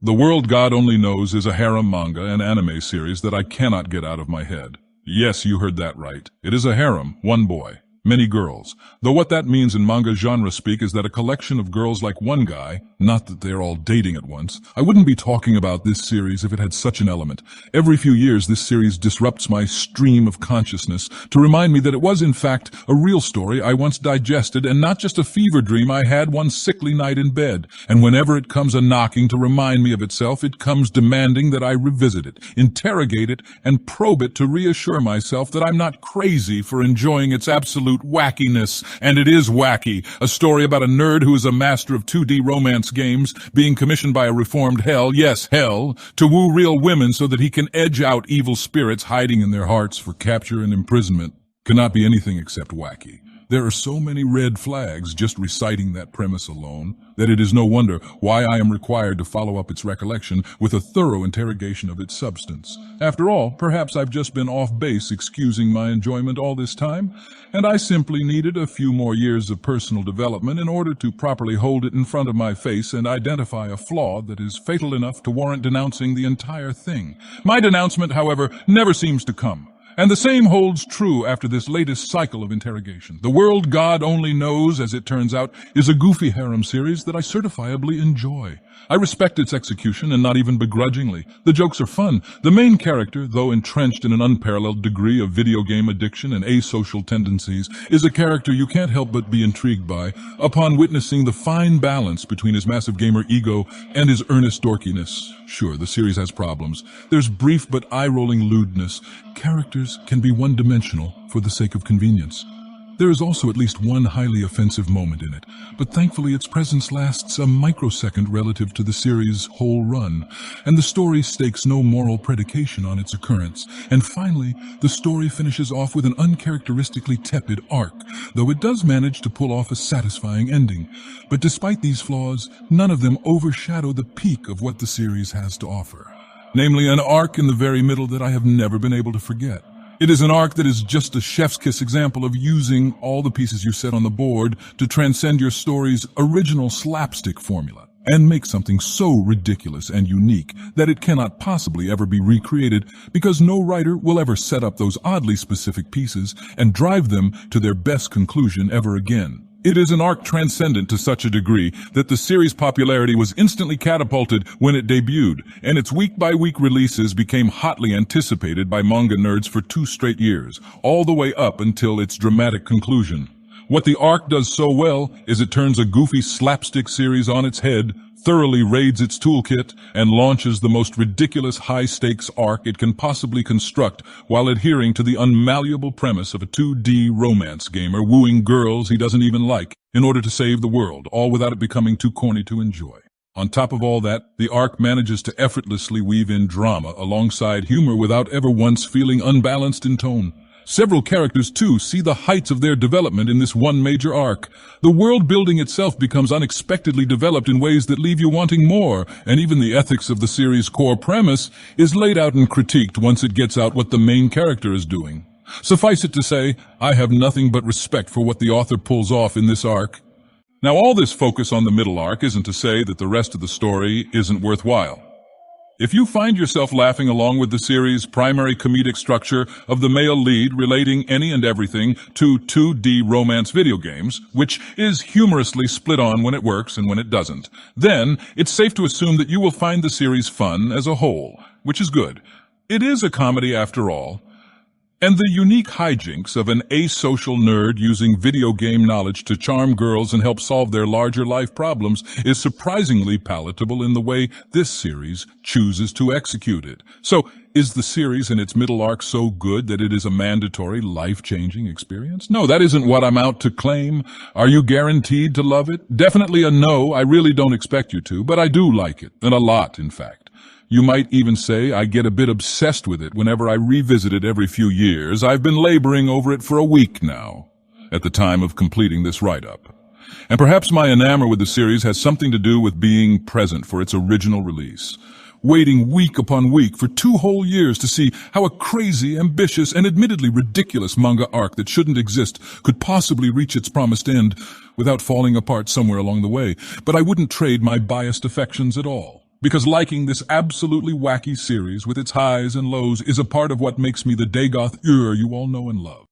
The World God Only Knows is a harem manga and anime series that I cannot get out of my head. Yes, you heard that right. It is a harem, one boy, many girls. Though what that means in manga genre speak is that a collection of girls like one guy, not that they're all dating at once. I wouldn't be talking about this series if it had such an element. Every few years this series disrupts my stream of consciousness to remind me that it was in fact a real story I once digested and not just a fever dream I had one sickly night in bed. And whenever it comes a knocking to remind me of itself, it comes demanding that I revisit it, interrogate it, and probe it to reassure myself that I'm not crazy for enjoying its absolute wackiness. And it is wacky. A story about a nerd who is a master of 2D romance games, being commissioned by a reformed hell, yes, hell, to woo real women so that he can edge out evil spirits hiding in their hearts for capture and imprisonment, cannot be anything except wacky. There are so many red flags just reciting that premise alone that it is no wonder why I am required to follow up its recollection with a thorough interrogation of its substance. After all, perhaps I've just been off base excusing my enjoyment all this time, and I simply needed a few more years of personal development in order to properly hold it in front of my face and identify a flaw that is fatal enough to warrant denouncing the entire thing. My denouncement, however, never seems to come. And the same holds true after this latest cycle of interrogation. The World God Only Knows, as it turns out, is a goofy harem series that I certifiably enjoy. I respect its execution, and not even begrudgingly. The jokes are fun. The main character, though entrenched in an unparalleled degree of video game addiction and asocial tendencies, is a character you can't help but be intrigued by upon witnessing the fine balance between his massive gamer ego and his earnest dorkiness. Sure, the series has problems. There's brief but eye-rolling lewdness. Characters can be one-dimensional for the sake of convenience. There is also at least one highly offensive moment in it, but thankfully its presence lasts a microsecond relative to the series' whole run, and the story stakes no moral predication on its occurrence. And finally, the story finishes off with an uncharacteristically tepid arc, though it does manage to pull off a satisfying ending. But despite these flaws, none of them overshadow the peak of what the series has to offer. Namely, an arc in the very middle that I have never been able to forget. It is an arc that is just a chef's kiss example of using all the pieces you set on the board to transcend your story's original slapstick formula and make something so ridiculous and unique that it cannot possibly ever be recreated because no writer will ever set up those oddly specific pieces and drive them to their best conclusion ever again. It is an arc transcendent to such a degree that the series' popularity was instantly catapulted when it debuted, and its week-by-week releases became hotly anticipated by manga nerds for 2 straight years, all the way up until its dramatic conclusion. What the arc does so well is it turns a goofy slapstick series on its head, thoroughly raids its toolkit, and launches the most ridiculous high-stakes arc it can possibly construct while adhering to the unmalleable premise of a 2D romance gamer wooing girls he doesn't even like in order to save the world, all without it becoming too corny to enjoy. On top of all that, the arc manages to effortlessly weave in drama alongside humor without ever once feeling unbalanced in tone. Several characters, too, see the heights of their development in this one major arc. The world building itself becomes unexpectedly developed in ways that leave you wanting more, and even the ethics of the series' core premise is laid out and critiqued once it gets out what the main character is doing. Suffice it to say, I have nothing but respect for what the author pulls off in this arc. Now, all this focus on the middle arc isn't to say that the rest of the story isn't worthwhile. If you find yourself laughing along with the series' primary comedic structure of the male lead relating any and everything to 2D romance video games, which is humorously split on when it works and when it doesn't, then it's safe to assume that you will find the series fun as a whole, which is good. It is a comedy after all. And the unique hijinks of an asocial nerd using video game knowledge to charm girls and help solve their larger life problems is surprisingly palatable in the way this series chooses to execute it. So, is the series and its middle arc so good that it is a mandatory, life-changing experience? No, that isn't what I'm out to claim. Are you guaranteed to love it? Definitely a no. I really don't expect you to, but I do like it, and a lot, in fact. You might even say I get a bit obsessed with it whenever I revisit it every few years. I've been laboring over it for a week now, at the time of completing this write-up. And perhaps my enamor with the series has something to do with being present for its original release. Waiting week upon week for 2 whole years to see how a crazy, ambitious, and admittedly ridiculous manga arc that shouldn't exist could possibly reach its promised end without falling apart somewhere along the way. But I wouldn't trade my biased affections at all. Because liking this absolutely wacky series with its highs and lows is a part of what makes me the Dagoth you all know and love.